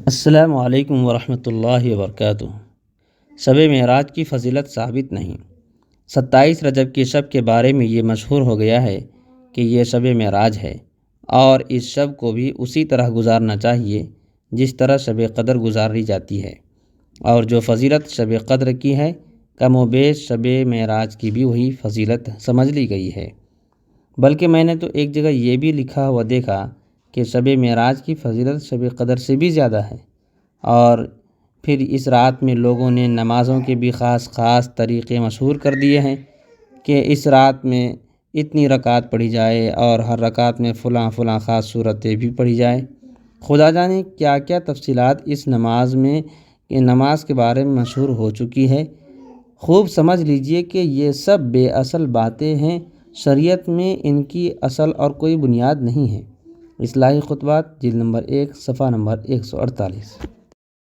السلام علیکم ورحمۃ اللہ وبرکاتہ۔ شب معراج کی فضیلت ثابت نہیں۔ 27 رجب کی شب کے بارے میں یہ مشہور ہو گیا ہے کہ یہ شب معراج ہے، اور اس شب کو بھی اسی طرح گزارنا چاہیے جس طرح شب قدر گزاری جاتی ہے، اور جو فضیلت شب قدر کی ہے کم و بیش شب معراج کی بھی وہی فضیلت سمجھ لی گئی ہے۔ بلکہ میں نے تو ایک جگہ یہ بھی لکھا ہوا دیکھا کہ شب معراج کی فضیلت شب قدر سے بھی زیادہ ہے، اور پھر اس رات میں لوگوں نے نمازوں کے بھی خاص طریقے مشہور کر دیے ہیں کہ اس رات میں اتنی رکعت پڑھی جائے اور ہر رکعت میں فلاں خاص صورتیں بھی پڑھی جائے۔ خدا جانے کیا کیا تفصیلات اس نماز کے بارے میں مشہور ہو چکی ہے۔ خوب سمجھ لیجئے کہ یہ سب بے اصل باتیں ہیں، شریعت میں ان کی اصل اور کوئی بنیاد نہیں ہے۔ اصلاحی خطبات جلد نمبر 1 صفحہ نمبر 148۔